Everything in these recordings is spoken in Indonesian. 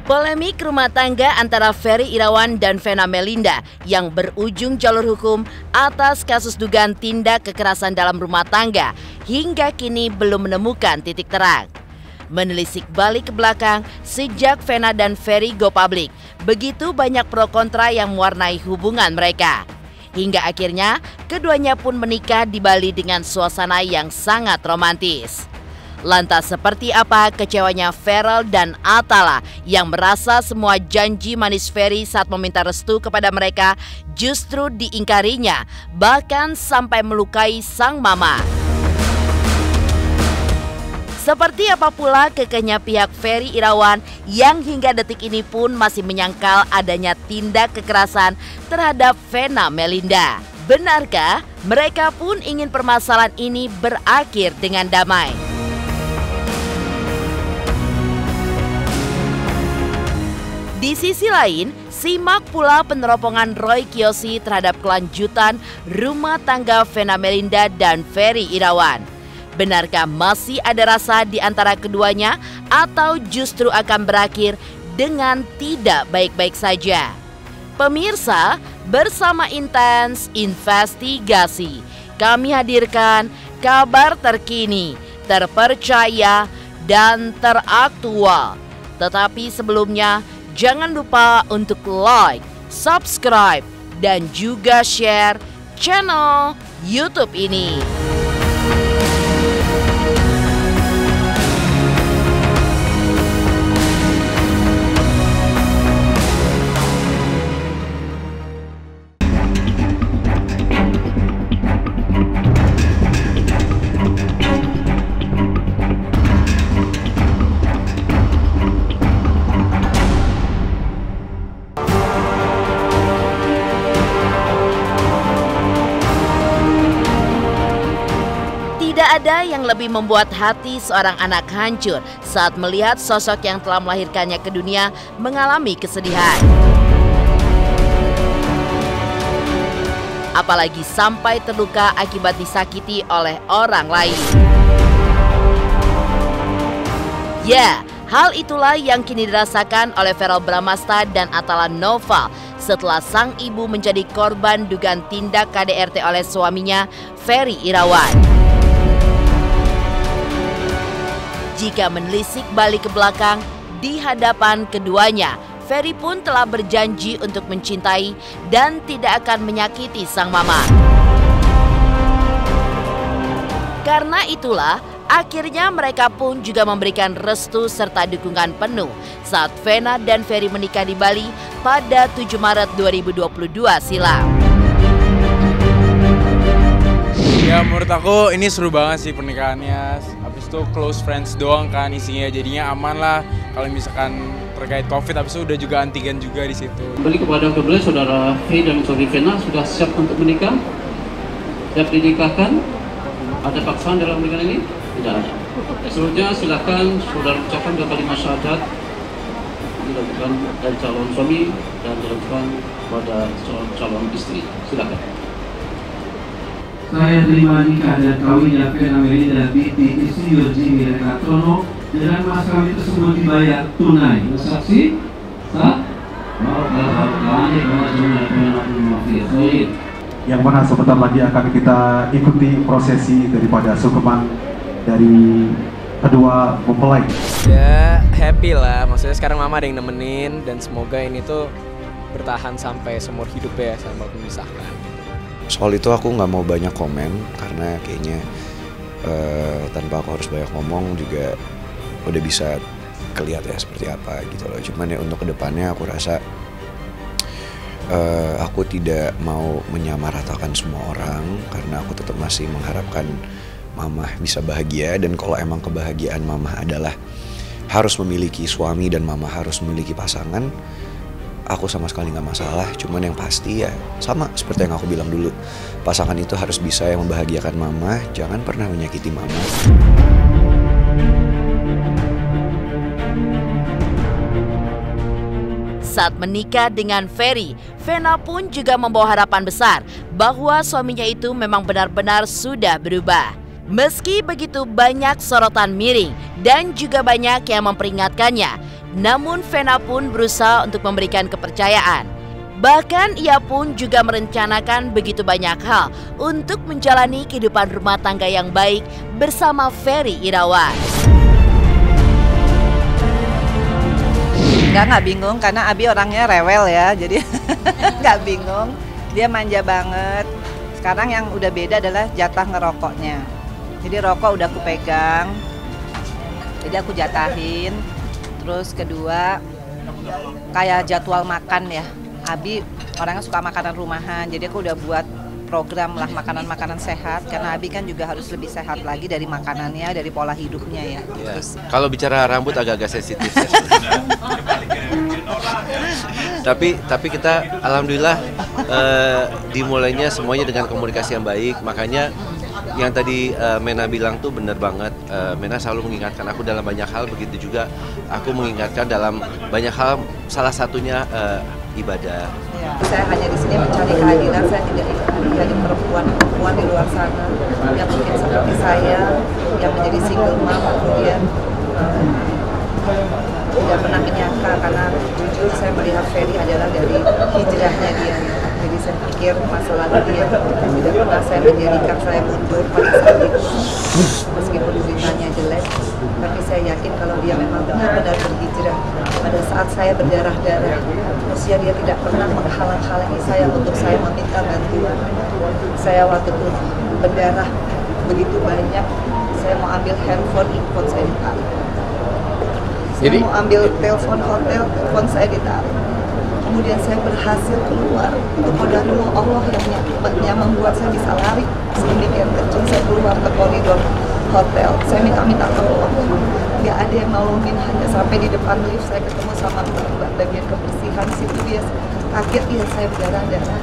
Polemik rumah tangga antara Ferry Irawan dan Vena Melinda yang berujung jalur hukum atas kasus dugaan tindak kekerasan dalam rumah tangga hingga kini belum menemukan titik terang. Menelisik balik ke belakang sejak Vena dan Ferry go public, begitu banyak pro kontra yang mewarnai hubungan mereka. Hingga akhirnya keduanya pun menikah di Bali dengan suasana yang sangat romantis. Lantas seperti apa kecewanya Ferel dan Atala yang merasa semua janji manis Ferry saat meminta restu kepada mereka justru diingkarinya, bahkan sampai melukai sang mama. Seperti apa pula kekehnya pihak Ferry Irawan yang hingga detik ini pun masih menyangkal adanya tindak kekerasan terhadap Vena Melinda. Benarkah mereka pun ingin permasalahan ini berakhir dengan damai? Di sisi lain, simak pula peneropongan Roy Kiyoshi terhadap kelanjutan rumah tangga Vena Melinda dan Ferry Irawan. Benarkah masih ada rasa di antara keduanya atau justru akan berakhir dengan tidak baik-baik saja? Pemirsa, bersama Intens Investigasi, kami hadirkan kabar terkini, terpercaya, dan teraktual. Tetapi sebelumnya, jangan lupa untuk like, subscribe, dan juga share channel YouTube ini. Tidak ada yang lebih membuat hati seorang anak hancur saat melihat sosok yang telah melahirkannya ke dunia mengalami kesedihan. Apalagi sampai terluka akibat disakiti oleh orang lain. Ya, hal itulah yang kini dirasakan oleh Verrell Bramasta dan Atala Nova setelah sang ibu menjadi korban dugaan tindak KDRT oleh suaminya, Ferry Irawan. Jika menelisik balik ke belakang, di hadapan keduanya, Ferry pun telah berjanji untuk mencintai dan tidak akan menyakiti sang mama. Karena itulah, akhirnya mereka pun juga memberikan restu serta dukungan penuh saat Vena dan Ferry menikah di Bali pada 7 Maret 2022 silam. Ya, menurut aku ini seru banget sih pernikahannya. Habis itu close friends doang kan isinya, jadinya aman lah kalau misalkan terkait COVID. Habis itu udah juga antigen juga di situ. Kembali kepada kedua saudara V dan saudari Vena, sudah siap untuk menikah? Siap dinikahkan? Ada paksaan dalam pernikahan ini? Tidak ada. Selanjutnya silakan saudara ucapkan 2 kalimat syahadat dilakukan dari calon suami dan dilakukan pada calon istri. Silakan. Saya terima nikah dan kawinnya Vena Melinda binti Insinyur Jimmy Rekatono dengan mas kawin tersebut dibayar tunai. Saksi sah? Yang mana sebentar lagi akan kita ikuti prosesi daripada sungkeman dari kedua mempelai. Ya happy lah, maksudnya sekarang mama ada yang nemenin dan semoga ini tuh bertahan sampai seumur hidup ya, sampai memisahkan. Soal itu aku nggak mau banyak komen karena kayaknya tanpa aku harus banyak ngomong juga udah bisa kelihatan ya seperti apa gitu loh. Cuman ya untuk kedepannya aku rasa aku tidak mau menyamaratakan semua orang karena aku tetap masih mengharapkan mama bisa bahagia, dan kalau emang kebahagiaan mama adalah harus memiliki suami dan mama harus memiliki pasangan, aku sama sekali nggak masalah. Cuman yang pasti ya sama seperti yang aku bilang dulu, pasangan itu harus bisa yang membahagiakan mama, jangan pernah menyakiti mama. Saat menikah dengan Ferry, Vena pun juga membawa harapan besar bahwa suaminya itu memang benar-benar sudah berubah. Meski begitu banyak sorotan miring dan juga banyak yang memperingatkannya, Namun Vena pun berusaha untuk memberikan kepercayaan. Bahkan ia pun juga merencanakan begitu banyak hal untuk menjalani kehidupan rumah tangga yang baik bersama Ferry Irawan. Nggak bingung karena Abi orangnya rewel ya, jadi nggak bingung. Dia manja banget. Sekarang yang udah beda adalah jatah ngerokoknya. Jadi rokok udah aku pegang, jadi aku jatahin. Terus kedua, kayak jadwal makan ya. Abi orangnya suka makanan rumahan, jadi aku udah buat program lah makanan-makanan sehat. Karena Abi kan juga harus lebih sehat lagi dari makanannya, dari pola hidupnya ya. Terus, kalau bicara rambut agak-agak sensitif. Tapi kita alhamdulillah dimulainya semuanya dengan komunikasi yang baik. Makanya yang tadi Mena bilang tuh benar banget. Mena selalu mengingatkan aku dalam banyak hal, begitu juga aku mengingatkan dalam banyak hal, salah satunya ibadah. ya. Saya hanya di sini mencari keadilan, saya tidak menjadi perempuan di luar sana yang mungkin seperti saya, yang menjadi single mom, kemudian tidak pernah menyangka, karena jujur saya melihat Ferry adalah dari hijrahnya dia. Jadi saya pikir masalah dia tidak pernah saya menjadikan saya mundur pada saat itu, meskipun beritanya jelek. Tapi saya yakin kalau dia memang benar-benar berhijrah pada saat saya berdarah-darah, usia dia tidak pernah menghalang-halangi saya untuk saya meminta bantuan. Saya waktu itu berdarah begitu banyak, saya mau ambil handphone saya ditarik. Saya mau ambil telepon hotel, telepon saya ditarik. Kemudian saya berhasil keluar. Itu qadarullah Allah yang membuat saya bisa lari sedemikian kecil. Saya keluar ke koridor hotel. Saya minta tolong. Nggak ada yang nolongin, hanya sampai di depan lift saya ketemu sama mbak bagian kebersihan. Situ dia kaget, dia saya berdarah-darah.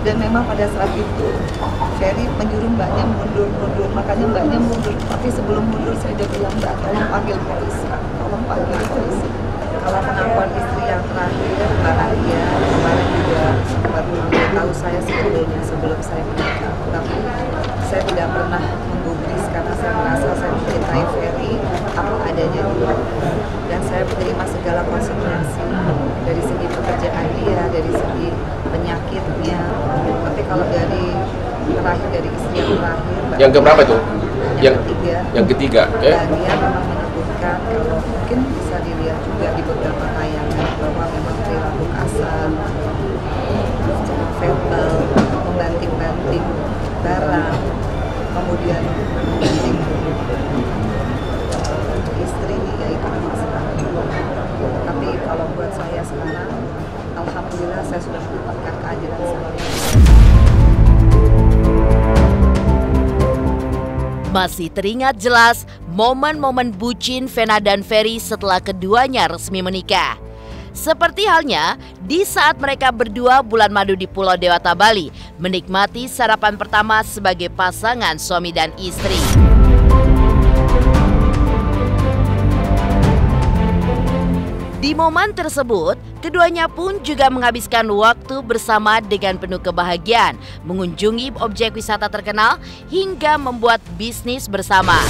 Dan memang pada saat itu Ferry menyuruh mbaknya mundur. Makanya mbaknya mundur. Tapi sebelum mundur saya udah bilang, mbak tolong panggil polisi. Kalau pengakuan istri yang terakhir, Mbak Alia kemarin juga baru tahu saya sebelumnya, sebelum saya menikah. Tapi saya tidak pernah menggubris karena saya merasa saya mencintai Ferry apa adanya dulu. Dan saya menerima segala konsekuensi dari segi pekerjaan dia, dari segi penyakitnya. Tapi kalau dari terakhir, dari istri yang terakhir, yang keberapa itu? Yang ketiga. Dia memang menyebutkan, kalau mungkin bisa dilihat juga di beberapa tayangan, bahwa memang perilaku kasar, verbal, membanting-banting barang, kemudian membanting istri, ya itu masalah. Tapi kalau buat saya sekarang, alhamdulillah saya sudah mendapatkan keadilan saya. Masih teringat jelas momen-momen bucin Vena dan Ferry setelah keduanya resmi menikah. Seperti halnya di saat mereka berdua bulan madu di Pulau Dewata, Bali, menikmati sarapan pertama sebagai pasangan suami dan istri. Di momen tersebut, keduanya pun juga menghabiskan waktu bersama dengan penuh kebahagiaan, mengunjungi objek wisata terkenal hingga membuat bisnis bersama.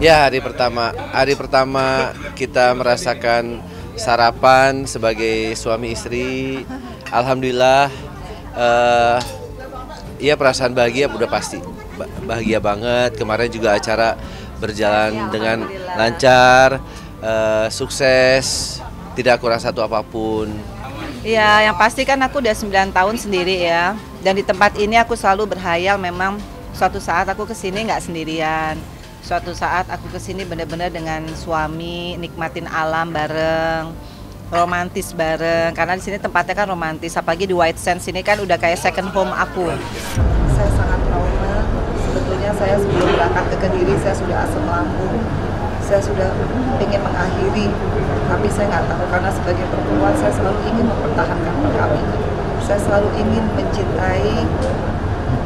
Ya, hari pertama kita merasakan sarapan sebagai suami istri. Alhamdulillah, ya perasaan bahagia udah pasti, bahagia banget. Kemarin juga acara berjalan dengan lancar, sukses, tidak kurang satu apapun. Iya, yang pasti kan aku udah 9 tahun sendiri ya. Dan di tempat ini aku selalu berhayal memang suatu saat aku kesini nggak sendirian. Suatu saat aku kesini benar-benar dengan suami, nikmatin alam bareng, romantis bareng. Karena di sini tempatnya kan romantis, apalagi di White Sands ini kan udah kayak second home aku. Saya sangat trauma. Sebetulnya saya sebelum berangkat ke Kediri saya sudah asam lambung, saya sudah ingin mengakhiri, tapi saya nggak tahu karena sebagai perempuan saya selalu ingin mempertahankan perkawinan, saya selalu ingin mencintai,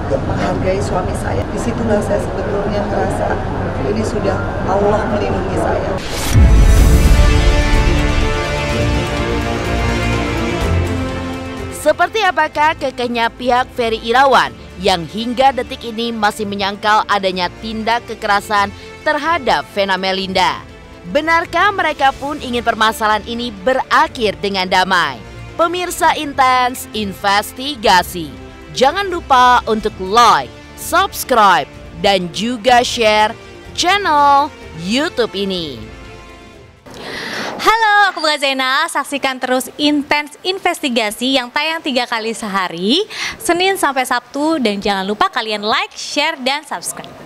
menghargai suami saya. Disitulah saya sebetulnya merasa ini sudah Allah melindungi saya. Seperti apakah kekehnya pihak Ferry Irawan yang hingga detik ini masih menyangkal adanya tindak kekerasan terhadap Vena Melinda? Benarkah mereka pun ingin permasalahan ini berakhir dengan damai? Pemirsa Intens Investigasi, jangan lupa untuk like, subscribe, dan juga share channel YouTube ini. Halo, aku Bunga Zainal. Saksikan terus Intens Investigasi yang tayang 3 kali sehari, Senin sampai Sabtu, dan jangan lupa kalian like, share, dan subscribe.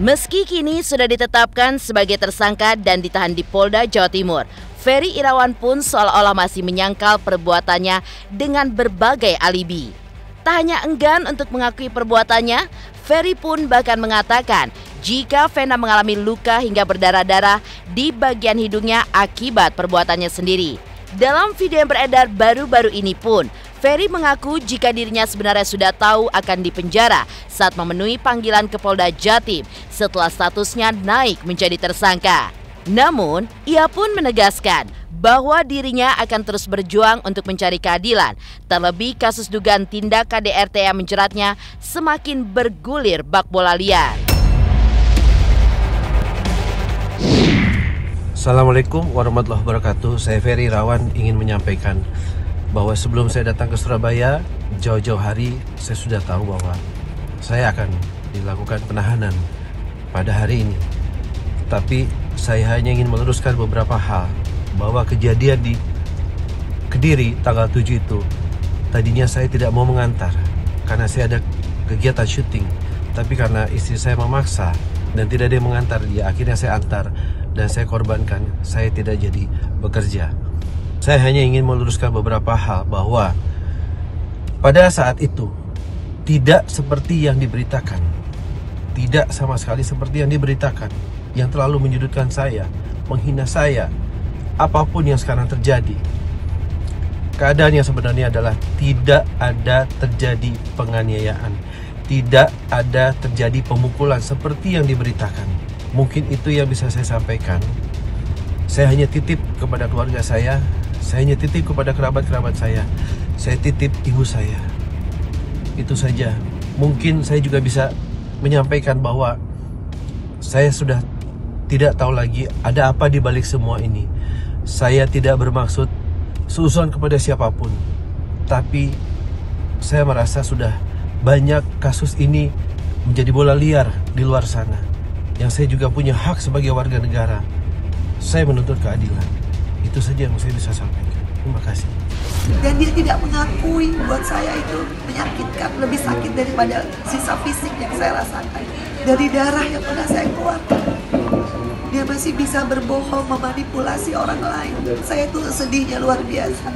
Meski kini sudah ditetapkan sebagai tersangka dan ditahan di Polda Jawa Timur, Ferry Irawan pun seolah-olah masih menyangkal perbuatannya dengan berbagai alibi. Tak hanya enggan untuk mengakui perbuatannya, Ferry pun bahkan mengatakan jika Vena mengalami luka hingga berdarah-darah di bagian hidungnya akibat perbuatannya sendiri. Dalam video yang beredar baru-baru ini pun, Ferry mengaku jika dirinya sebenarnya sudah tahu akan dipenjara saat memenuhi panggilan ke Polda Jatim setelah statusnya naik menjadi tersangka. Namun, ia pun menegaskan bahwa dirinya akan terus berjuang untuk mencari keadilan, terlebih kasus dugaan tindak KDRT yang menjeratnya semakin bergulir bak bola liar. Assalamualaikum warahmatullahi wabarakatuh. Saya Ferry Irawan ingin menyampaikan bahwa sebelum saya datang ke Surabaya, jauh-jauh hari saya sudah tahu bahwa saya akan dilakukan penahanan pada hari ini. Tapi saya hanya ingin meluruskan beberapa hal, bahwa kejadian di Kediri tanggal 7 itu tadinya saya tidak mau mengantar karena saya ada kegiatan syuting, tapi karena istri saya memaksa dan tidak ada yang mengantar dia, akhirnya saya antar dan saya korbankan saya tidak jadi bekerja. Saya hanya ingin meluruskan beberapa hal, bahwa pada saat itu tidak seperti yang diberitakan, tidak sama sekali seperti yang diberitakan, yang terlalu menyudutkan saya, menghina saya, apapun yang sekarang terjadi. Keadaan yang sebenarnya adalah tidak ada terjadi penganiayaan, tidak ada terjadi pemukulan seperti yang diberitakan. Mungkin itu yang bisa saya sampaikan. Saya hanya titip kepada keluarga saya hanya titip kepada kerabat-kerabat saya titip ibu saya. Itu saja. Mungkin saya juga bisa menyampaikan bahwa saya sudah tidak tahu lagi ada apa di balik semua ini. Saya tidak bermaksud suuzon kepada siapapun, tapi saya merasa sudah banyak kasus ini menjadi bola liar di luar sana, yang saya juga punya hak sebagai warga negara. Saya menuntut keadilan. Itu saja yang saya bisa sampaikan. Terima kasih. Dan dia tidak mengakui, buat saya itu menyakitkan, lebih sakit daripada sisa fisik yang saya rasakan. Dari darah yang pernah saya keluarkan, dia masih bisa berbohong, memanipulasi orang lain. Saya tuh sedihnya luar biasa.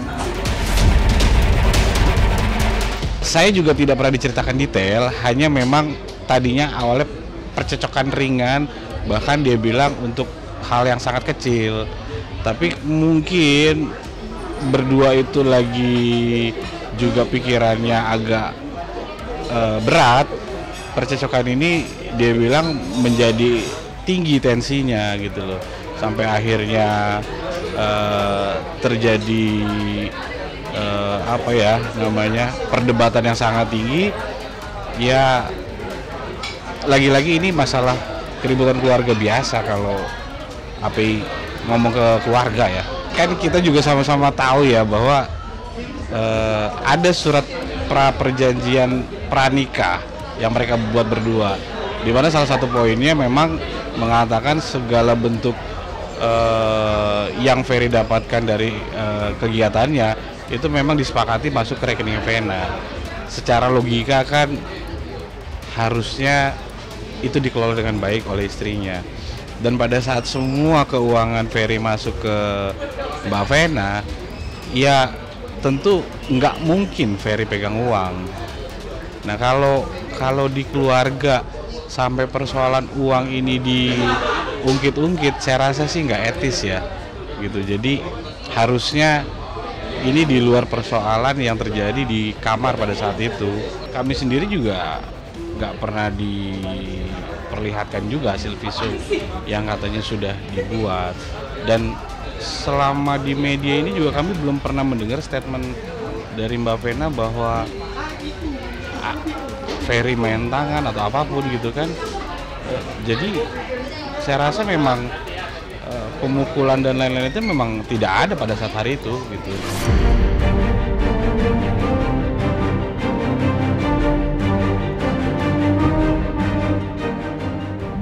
Saya juga tidak pernah diceritakan detail, hanya memang tadinya awalnya percecokan ringan, bahkan dia bilang untuk hal yang sangat kecil. Tapi mungkin berdua itu lagi juga pikirannya agak berat. Percecokan ini dia bilang menjadi tinggi tensinya gitu loh. Sampai akhirnya terjadi perdebatan yang sangat tinggi. Ya lagi-lagi ini masalah keributan keluarga biasa kalau ngomong ke keluarga ya. Kan kita juga sama-sama tahu ya bahwa ada surat perjanjian pranikah yang mereka buat berdua, di mana salah satu poinnya memang mengatakan segala bentuk yang Ferry dapatkan dari kegiatannya itu memang disepakati masuk ke rekening Vena. Secara logika kan harusnya itu dikelola dengan baik oleh istrinya. Dan pada saat semua keuangan Ferry masuk ke Mbak Vena, ya tentu nggak mungkin Ferry pegang uang. Nah kalau di keluarga sampai persoalan uang ini diungkit-ungkit, saya rasa sih nggak etis ya, gitu. Jadi harusnya ini di luar persoalan yang terjadi di kamar pada saat itu. Kami sendiri juga nggak pernah diperlihatkan juga hasil visum yang katanya sudah dibuat, dan selama di media ini juga kami belum pernah mendengar statement dari Mbak Vena bahwa Ferry main tangan atau apapun gitu kan. Jadi saya rasa memang pemukulan dan lain-lain itu memang tidak ada pada saat hari itu gitu.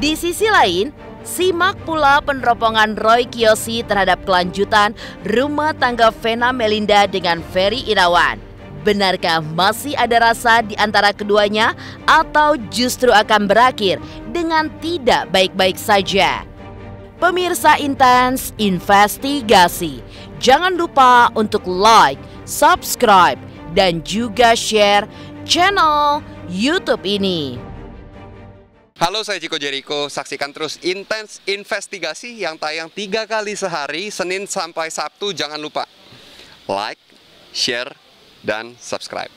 Di sisi lain, simak pula peneropongan Roy Kiyoshi terhadap kelanjutan rumah tangga Vena Melinda dengan Ferry Irawan. Benarkah masih ada rasa di antara keduanya atau justru akan berakhir dengan tidak baik-baik saja? Pemirsa Intens Investigasi, jangan lupa untuk like, subscribe, dan juga share channel YouTube ini. Halo, saya Chico Jericho. Saksikan terus Intens Investigasi yang tayang 3 kali sehari, Senin sampai Sabtu. Jangan lupa like, share, dan subscribe.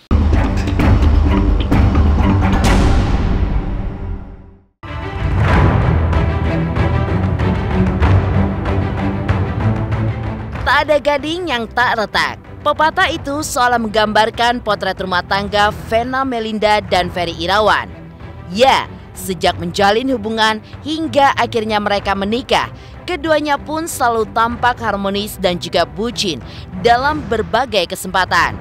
Tak ada gading yang tak retak. Pepatah itu seolah menggambarkan potret rumah tangga Vena Melinda dan Ferry Irawan. Ya, sejak menjalin hubungan hingga akhirnya mereka menikah, keduanya pun selalu tampak harmonis dan juga bucin dalam berbagai kesempatan.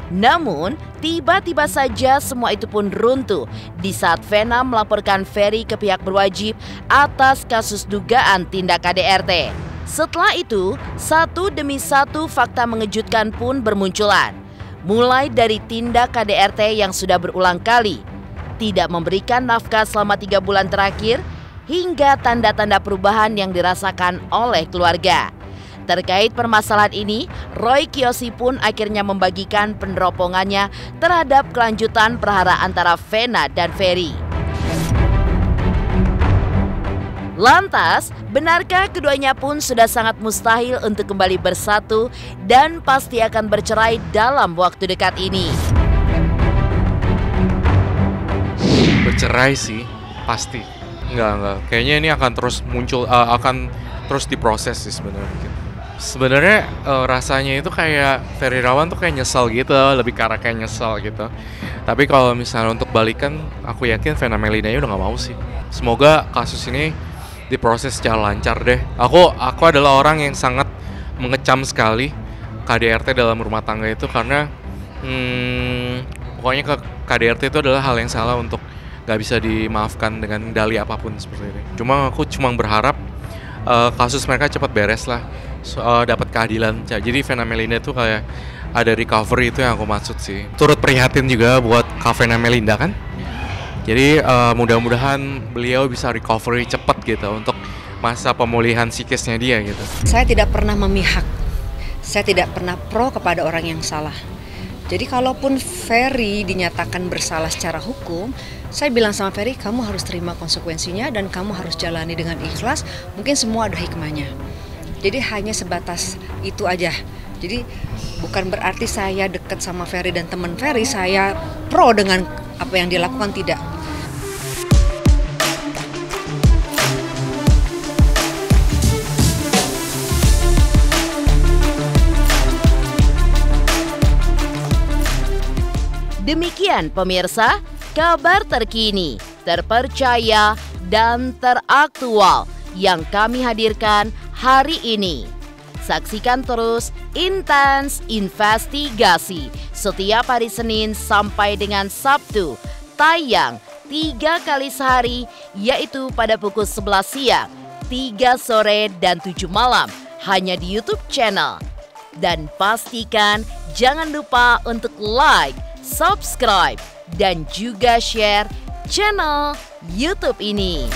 Namun, tiba-tiba saja semua itu pun runtuh di saat Vena melaporkan Ferry ke pihak berwajib atas kasus dugaan tindak KDRT. Setelah itu, satu demi satu fakta mengejutkan pun bermunculan. Mulai dari tindak KDRT yang sudah berulang kali, tidak memberikan nafkah selama 3 bulan terakhir, hingga tanda-tanda perubahan yang dirasakan oleh keluarga. Terkait permasalahan ini, Roy Kiyoshi pun akhirnya membagikan peneropongannya terhadap kelanjutan perhara antara Vena dan Ferry. Lantas, benarkah keduanya pun sudah sangat mustahil untuk kembali bersatu dan pasti akan bercerai dalam waktu dekat ini? Bercerai sih, pasti. Enggak. Kayaknya ini akan terus muncul, akan terus diproses sih sebenarnya. Sebenarnya rasanya itu kayak Ferry Irawan tuh kayak nyesel gitu, lebih ke arah kayak nyesel gitu. Tapi kalau misalnya untuk balikan, aku yakin Vena Melinda udah nggak mau sih. Semoga kasus ini diproses secara lancar deh. Aku adalah orang yang sangat mengecam sekali KDRT dalam rumah tangga itu karena pokoknya KDRT itu adalah hal yang salah untuk nggak bisa dimaafkan dengan dalih apapun seperti ini. Aku cuma berharap kasus mereka cepat beres lah, dapat keadilan. Jadi Vena Melinda tuh kayak ada recovery, itu yang aku maksud sih. Turut prihatin juga buat Kak Vena Melinda kan. Jadi mudah-mudahan beliau bisa recovery cepat gitu untuk masa pemulihan psikisnya dia gitu. Saya tidak pernah memihak, saya tidak pernah pro kepada orang yang salah. Jadi kalaupun Ferry dinyatakan bersalah secara hukum, saya bilang sama Ferry, kamu harus terima konsekuensinya dan kamu harus jalani dengan ikhlas. Mungkin semua ada hikmahnya. Jadi hanya sebatas itu aja. Jadi bukan berarti saya dekat sama Ferry dan teman Ferry, saya pro dengan apa yang dilakukan, tidak. Demikian pemirsa, kabar terkini, terpercaya, dan teraktual yang kami hadirkan hari ini. Saksikan terus Intens Investigasi setiap hari Senin sampai dengan Sabtu, tayang 3 kali sehari, yaitu pada pukul 11 siang, 3 sore, dan 7 malam, hanya di YouTube channel. Dan pastikan jangan lupa untuk like, subscribe, dan juga share channel YouTube ini.